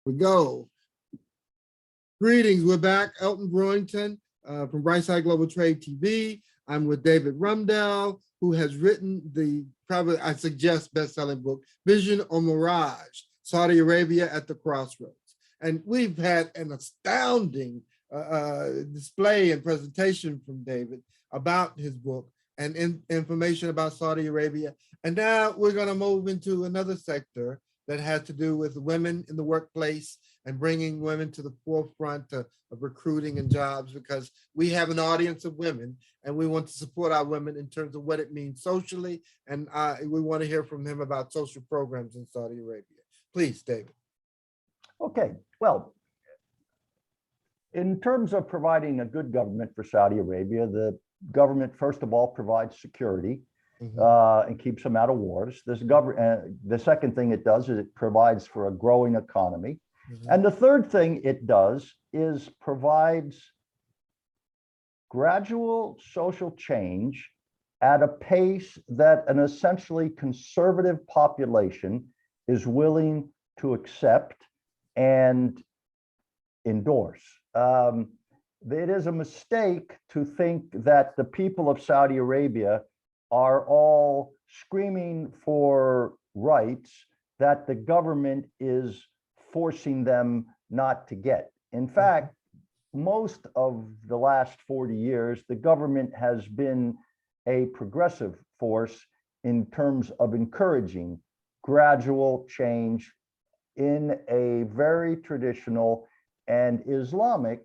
We go. Greetings, we're back. Elton Brewington from Brightside Global Trade TV. I'm with David Rundell, who has written the, probably I suggest, best-selling book, Vision or Mirage, Saudi Arabia at the Crossroads. And we've had an astounding display and presentation from David about his book and information about Saudi Arabia. And now we're gonna move into another sector that has to do with women in the workplace and bringing women to the forefront of recruiting and jobs, because we have an audience of women and we want to support our women in terms of what it means socially. And we want to hear from him about social programs in Saudi Arabia. Please, David. Okay, well, in terms of providing a good government for Saudi Arabia, the government, first of all, provides security. And keeps them out of wars. The second thing it does is it provides for a growing economy. And the third thing it does is provides gradual social change at a pace that an essentially conservative population is willing to accept and endorse. It is a mistake to think that the people of Saudi Arabia are all screaming for rights that the government is forcing them not to get. In fact, most of the last 40 years, the government has been a progressive force in terms of encouraging gradual change in a very traditional and Islamic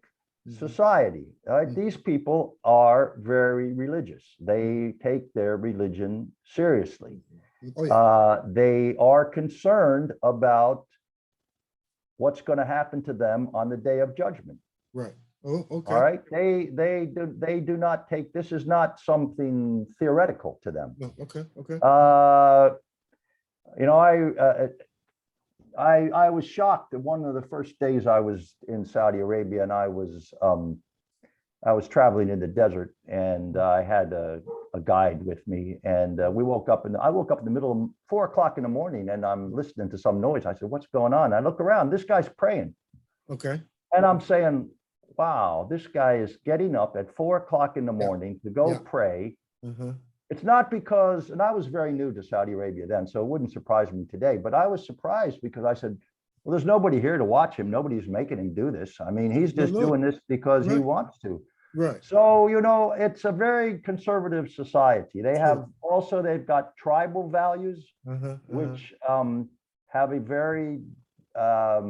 society. These people are very religious. They take their religion seriously. They are concerned about what's going to happen to them on the day of judgment. Right. Oh, okay. All right. They do not take, this is not something theoretical to them. No. Okay. Okay. You know, I was shocked that one of the first days I was in Saudi Arabia, and I was traveling in the desert, and I had a guide with me, and I woke up in the middle of 4 o'clock in the morning, and I'm listening to some noise. I said, "What's going on?" I look around. This guy's praying. Okay. And I'm saying, "Wow, this guy is getting up at 4 o'clock in the morning to go pray." It's not because, and I was very new to Saudi Arabia then, so it wouldn't surprise me today, but I was surprised because I said, well, there's nobody here to watch him. Nobody's making him do this. I mean, he's just doing this because he wants to. Right. So, you know, it's a very conservative society. They have also, they've got tribal values, which have a very, I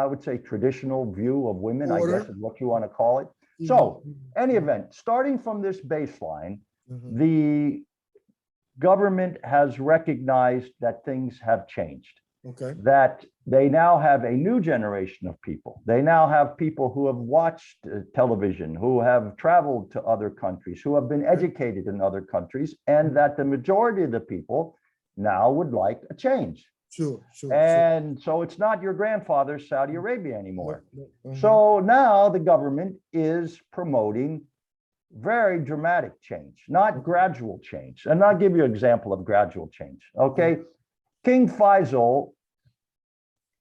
would say, traditional view of women, I guess is what you want to call it. So, any event, starting from this baseline, the government has recognized that things have changed. Okay. That they now have a new generation of people. They now have people who have watched television, who have traveled to other countries, who have been educated in other countries, and that the majority of the people now would like a change. Sure. And so it's not your grandfather's Saudi Arabia anymore. So now the government is promoting very dramatic change, not gradual change. And I'll give you an example of gradual change. Okay. King Faisal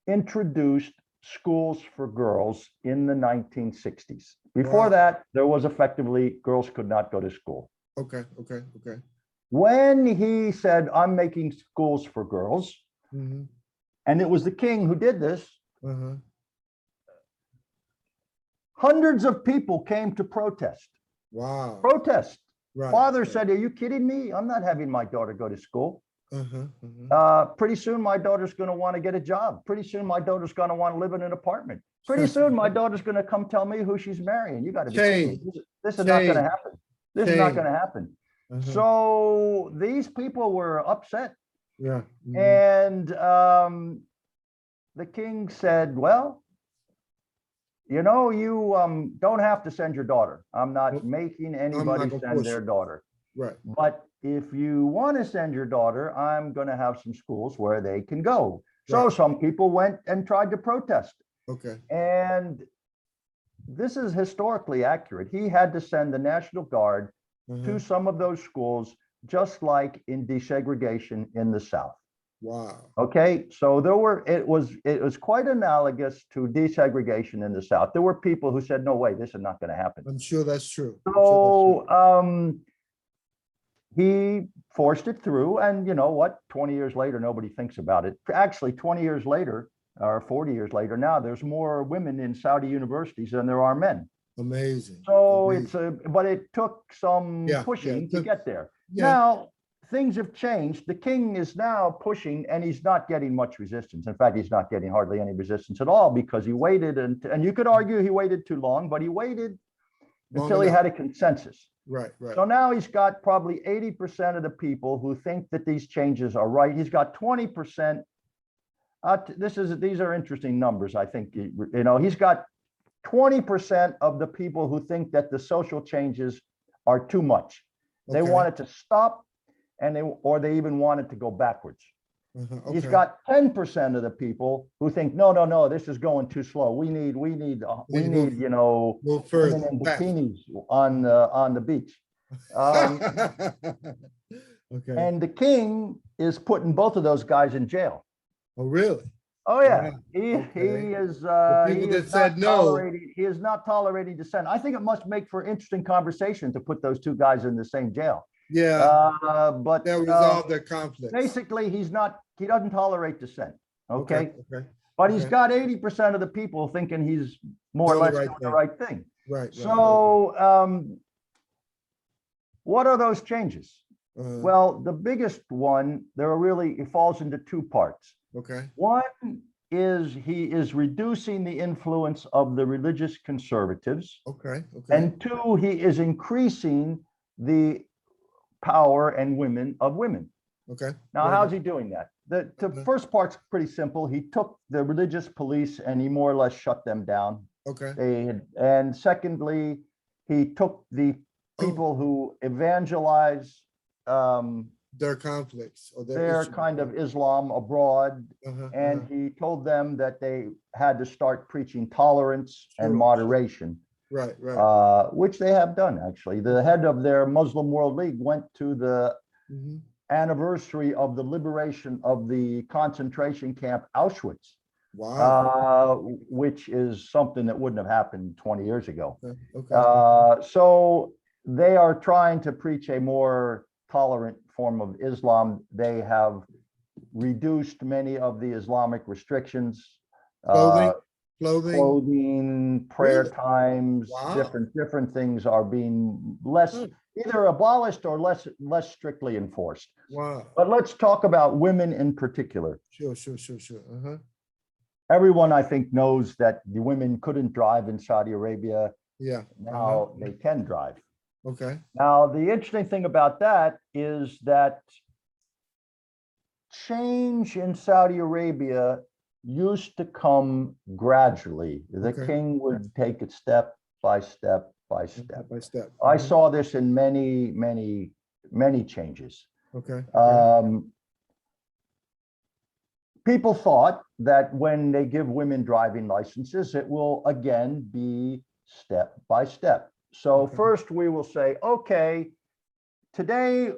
introduced schools for girls in the 1960s. Before that, there was effectively girls could not go to school. Okay. When he said, "I'm making schools for girls," and it was the king who did this, hundreds of people came to protest. Wow. Protest. Right. Father said, "Are you kidding me? I'm not having my daughter go to school." Pretty soon my daughter's going to want to get a job. Pretty soon my daughter's going to want to live in an apartment. Pretty soon my daughter's going to come tell me who she's marrying. You got to be kidding me. This is not going to happen. This is not going to happen. So these people were upset. Yeah. And the king said, "Well, you know, you don't have to send your daughter. I'm not making anybody send their daughter. Right. But if you want to send your daughter, I'm going to have some schools where they can go." So some people went and tried to protest. Okay. And this is historically accurate. He had to send the National Guard to some of those schools, just like in desegregation in the South. Wow. Okay, so it was quite analogous to desegregation in the South. There were people who said, no way, this is not going to happen. I'm sure that's true. I'm sure that's So he forced it through, and you know what? 20 years later, nobody thinks about it. Actually, 20 years later, or 40 years later, now there's more women in Saudi universities than there are men. amazing. So Amazing. but it took some Yeah, pushing to get there. yeah. Now, things have changed. The king is now pushing, and he's not getting much resistance. In fact, he's not getting hardly any resistance at all, because he waited, and you could argue he waited too long, but he waited Long until he enough. had a consensus. Right, right. So now he's got probably 80% of the people who think that these changes are right. He's got 20%. These are interesting numbers. I think, he's got 20% of the people who think that the social changes are too much. They Okay. want it to stop, or they even want it to go backwards. Okay. He's got 10% of the people who think, no, this is going too slow. We need, move women further. in Fast. bikinis on the beach. Okay. And the king is putting both of those guys in jail. Oh, really? Oh yeah, Wow. he Okay. is. The He people that is said not no. tolerating. He is not tolerating dissent. I think it must make for interesting conversation to put those two guys in the same jail. Yeah, But they'll resolve their conflicts. basically, he doesn't tolerate dissent. Okay, Okay. but he's okay. got 80% of the people thinking he's more or Doing the less right doing the thing. right thing. Right. So, what are those changes? Right. Well, the biggest one, it falls into two parts. Okay. One is he is reducing the influence of the religious conservatives. Okay. And two, he is increasing the power and women. Okay. Now, how's he doing that? The first part's pretty simple. He took the religious police and he more or less shut them down. Okay. And secondly, he took the people who evangelize their conflicts or their issues. kind of Islam abroad, Uh-huh, and uh-huh. he told them that they had to start preaching tolerance and Sure. moderation, Right. Right. which they have done, actually. The head of their Muslim World League went to the Mhm. anniversary of the liberation of the concentration camp Auschwitz, Wow. which is something that wouldn't have happened 20 years ago. Okay. So they are trying to preach a more tolerant form of Islam. They have reduced many of the Islamic restrictions, clothing, prayer Really? times, Wow. different things are being either abolished or less strictly enforced. Wow. But let's talk about women in particular. Sure. Uh-huh. Everyone, I think, knows that the women couldn't drive in Saudi Arabia. Yeah. Now they can drive. Okay. Now, the interesting thing about that is that change in Saudi Arabia used to come gradually. The king would take it step by step by step. I saw this in many changes. Okay. People thought that when they give women driving licenses, it will again be step by step. So first we will say, okay, today,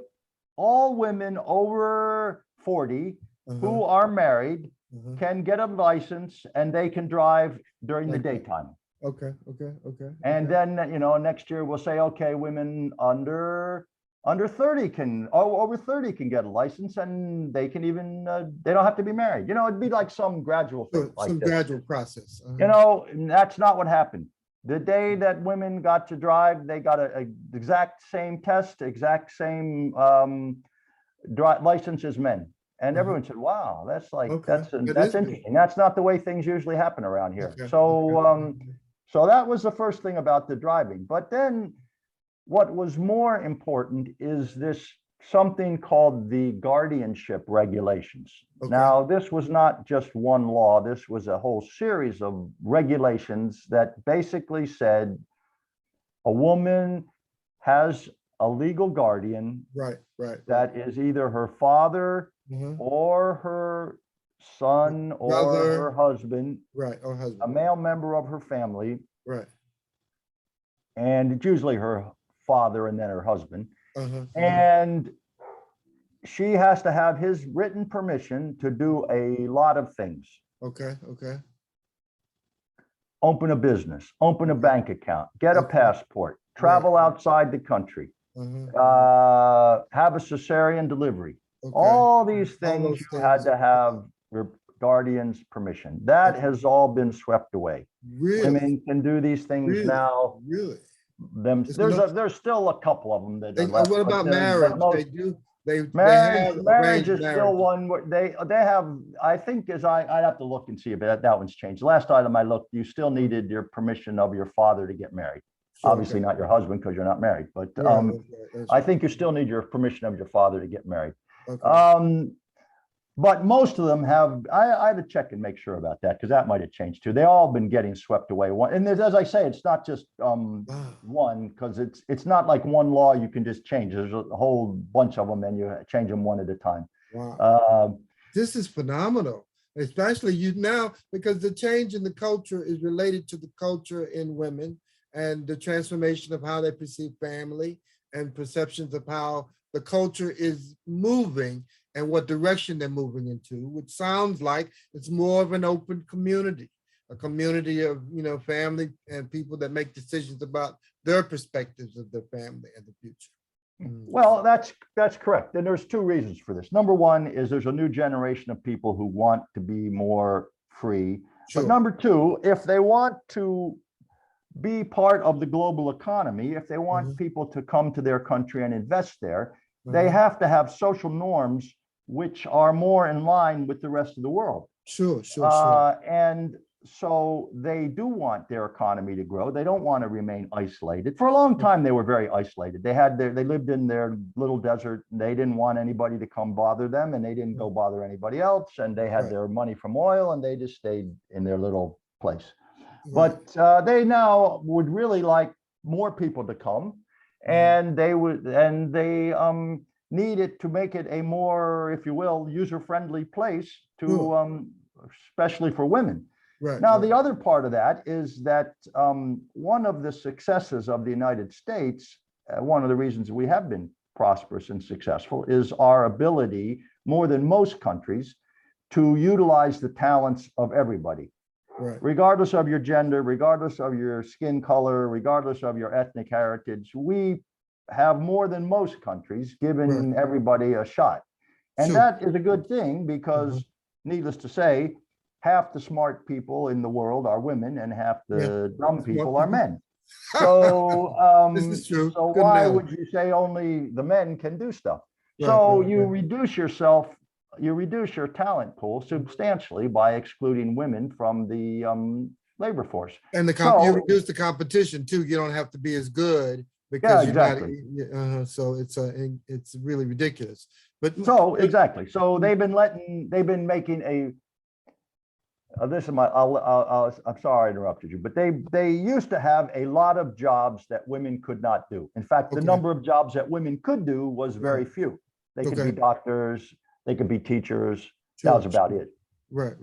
all women over 40 who are married can get a license and they can drive during the daytime. Okay. And then, next year we'll say, okay, women under 30 over 30 can get a license, and they can even, they don't have to be married. It'd be like some gradual thing. Some gradual process. And that's not what happened. The day that women got to drive, they got a exact same test, exact same license as men. And everyone said, wow, that's interesting. That's not the way things usually happen around here. So that was the first thing about the driving. But then what was more important is this something called the guardianship regulations. Now, this was not just one law. This was a whole series of regulations that basically said a woman has a legal guardian. Right. That is either her father or her son or her husband. Right. Or husband. A male member of her family. Right. And it's usually her father and then her husband. And she has to have his written permission to do a lot of things. Okay, okay. Open a business, open a bank account, get a Okay. passport, travel outside the country, have a cesarean delivery. Okay. All these All things those you had things. to have your guardian's permission. That Okay. has all been swept away. Really? Women can do these things Really? now. Really? There's still a couple of them that are left. What about marriage? Most, They do, they marriage, have marriage arranged is marriage. still one where they have, I think, I'd have to look and see if that one's changed. Last time I looked, you still needed your permission of your father to get married. Sure, Obviously okay. not your husband because you're not married, but Right, that's I right. think you still need your permission of your father to get married. Okay. But most of them have, I had to check and make sure about that because that might have changed too. They all been getting swept away. And as I say, it's not just one, because it's not like one law you can just change. There's a whole bunch of them and you change them one at a time. Wow. This is phenomenal, especially now, because the change in the culture is related to the culture in women and the transformation of how they perceive family and perceptions of how the culture is moving and what direction they're moving into, which sounds like it's more of an open community, a community of, family and people that make decisions about their perspectives of their family and the future. Well, that's correct. And there's two reasons for this. Number one is there's a new generation of people who want to be more free. Sure. But number two, if they want to be part of the global economy, if they want people to come to their country and invest there, they have to have social norms which are more in line with the rest of the world. Sure. And so they do want their economy to grow. They don't want to remain isolated. For a long time, they were very isolated. They lived in their little desert. They didn't want anybody to come bother them, and they didn't go bother anybody else. And they had their money from oil, and they just stayed in their little place. But they now would really like more people to come, and they need it to make it a more, if you will, user-friendly place to, especially for women. Now, the other part of that is that one of the successes of the United States, one of the reasons we have been prosperous and successful, is our ability, more than most countries, to utilize the talents of everybody. Regardless of your gender, regardless of your skin color, regardless of your ethnic heritage, we have more than most countries given everybody a shot. And that is a good thing because, needless to say, half the smart people in the world are women and half the dumb people are men. So, this is true. So Good why analogy. would you say only the men can do stuff? So you reduce your talent pool substantially by excluding women from the labor force. And you reduce the competition too. You don't have to be as good because exactly. So it's really ridiculous. But exactly. So they've been making a. This is my. I'm sorry I interrupted you, but they used to have a lot of jobs that women could not do. In fact, the number of jobs that women could do was very few. They could be doctors. They could be teachers. That was about it. Right.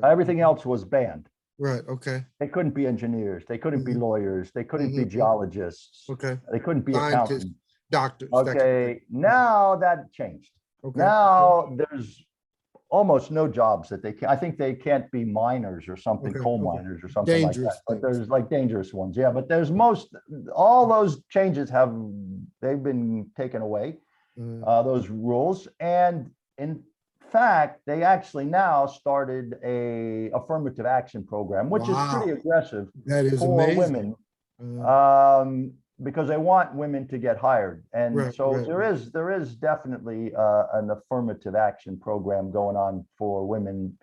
Everything else was banned. Right. Okay. They couldn't be engineers. They couldn't be lawyers. They couldn't be geologists. Okay. They couldn't be Scientists, accountants. doctors. Okay. Now that changed. Okay. Now there's almost no jobs that they can. I think they can't be miners or something, coal miners or something dangerous like that. But there's like dangerous ones. Yeah. But there's all those changes they've been taken away, those rules. And in fact, they actually now started a affirmative action program, which is pretty aggressive for amazing. Women, because they want women to get hired. And there is definitely an affirmative action program going on for women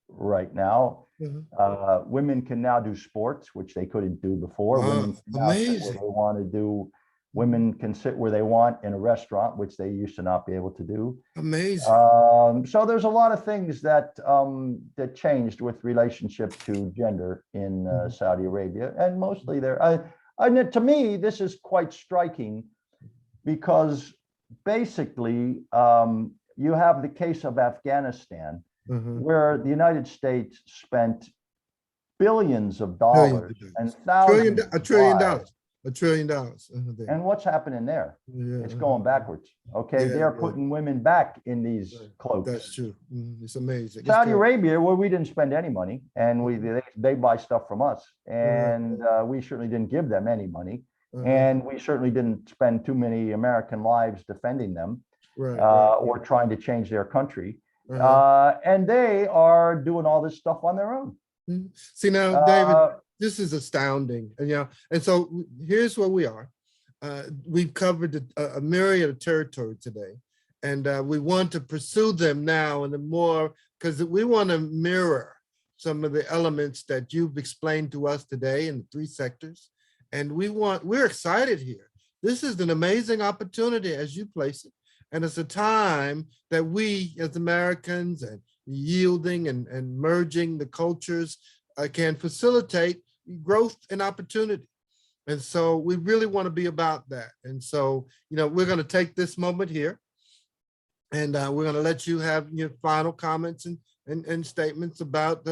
right now. Women can now do sports, which they couldn't do before. Women can now sit where they want to do. Women can sit where they want in a restaurant, which they used to not be able to do. Amazing. So there's a lot of things that changed with relationship to gender in Saudi Arabia, and mostly there. To me, this is quite striking because basically you have the case of Afghanistan, where the United States spent billions of dollars and thousands $1 trillion. $1 trillion. There. And what's happening there? Yeah, It's going backwards. Okay, Yeah, they're yeah. putting women back in these cloaks. That's true. It's amazing. It's Saudi great. Arabia, where we didn't spend any money, and they buy stuff from us, and we certainly didn't give them any money, and we certainly didn't spend too many American lives defending them, or trying to change their country. And they are doing all this stuff on their own. See now, David, this is astounding, and so here's where we are. We've covered a myriad of territory today, and we want to pursue them now and the more, because we want to mirror some of the elements that you've explained to us today in the 3 sectors. And we're excited here. This is an amazing opportunity as you place it. And it's a time that we as Americans and yielding and merging the cultures can facilitate growth and opportunity. And so we really want to be about that. And so, we're going to take this moment here, and we're going to let you have your final comments and statements about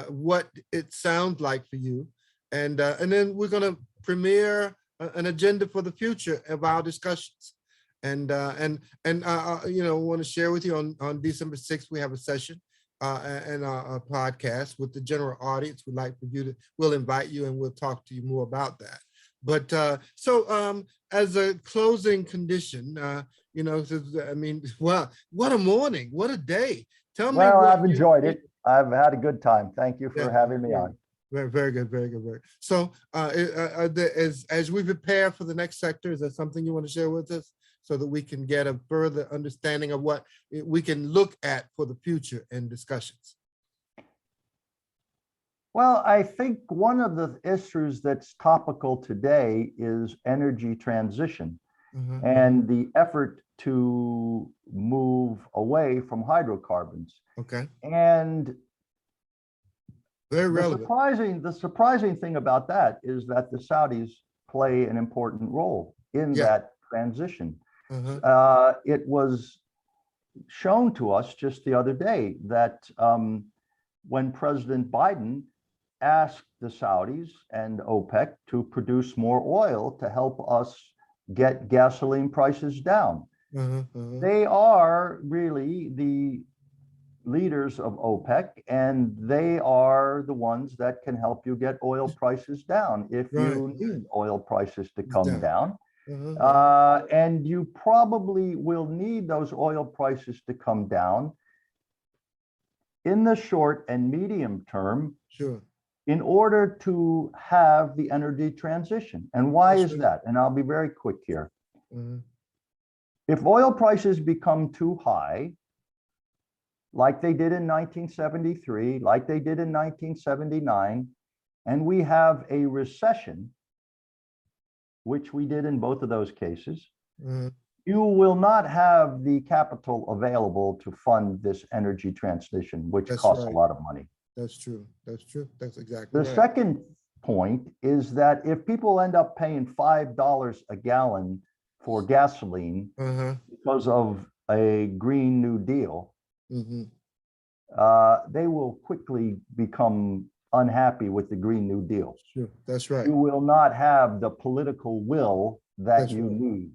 what it sounds like for you. And then we're going to premiere an agenda for the future of our discussions. And want to share with you on December 6th, we have a session and a podcast with the general audience. We'd like for you to, we'll invite you and we'll talk to you more about that. But as a closing condition, wow, what a morning, what a day. Tell me. Well, I've enjoyed it. I've had a good time. Thank you for having me on. Very good, very good, very good. So as we prepare for the next sector, is there something you want to share with us so that we can get a further understanding of what we can look at for the future in discussions? Well, I think one of the issues that's topical today is energy transition and the effort to move away from hydrocarbons. Okay. And very relevant. The surprising thing about that is that the Saudis play an important role in that transition. It was shown to us just the other day that when President Biden asked the Saudis and OPEC to produce more oil to help us get gasoline prices down. They are really the leaders of OPEC, and they are the ones that can help you get oil prices down if you need oil prices to come down. And you probably will need those oil prices to come down in the short and medium term. In order to have the energy transition. And why is that? And I'll be very quick here. If oil prices become too high, like they did in 1973, like they did in 1979, and we have a recession, which we did in both of those cases, you will not have the capital available to fund this energy transition, which costs a lot of money. That's true. That's true. That's exactly the second point is that if people end up paying $5 a gallon for gasoline because of a Green New Deal, they will quickly become unhappy with the Green New Deal. That's right. You will not have the political will that you need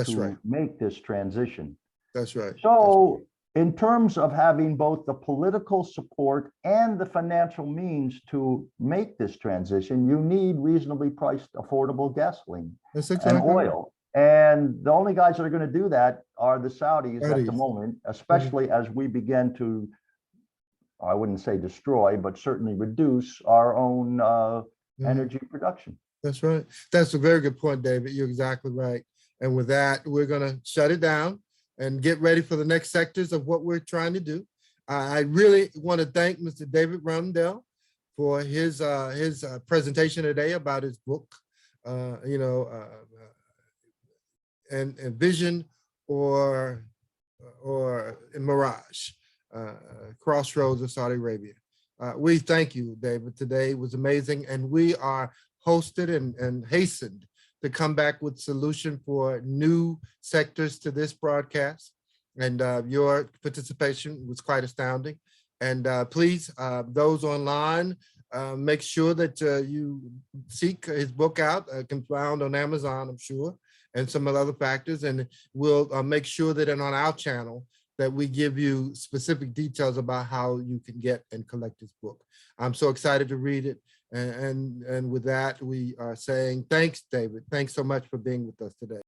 to make this transition. That's right. So in terms of having both the political support and the financial means to make this transition, you need reasonably priced, affordable gasoline and oil. And the only guys that are going to do that are the Saudis at the moment, especially as we begin to, I wouldn't say destroy, but certainly reduce our own energy production. That's right. That's a very good point, David. You're exactly right. And with that, we're going to shut it down and get ready for the next sectors of what we're trying to do. I really want to thank Mr. David Rundell for his presentation today about his book, and Vision or Mirage, Crossroads of Saudi Arabia. We thank you, David. Today was amazing, and we are hosted and hastened to come back with solution for new sectors to this broadcast. And your participation was quite astounding. And please, those online, make sure that you seek his book out. It can be found on Amazon, I'm sure, and some of the other factors. And we'll make sure that on our channel that we give you specific details about how you can get and collect this book. I'm so excited to read it. And with that, we are saying thanks, David. Thanks so much for being with us today.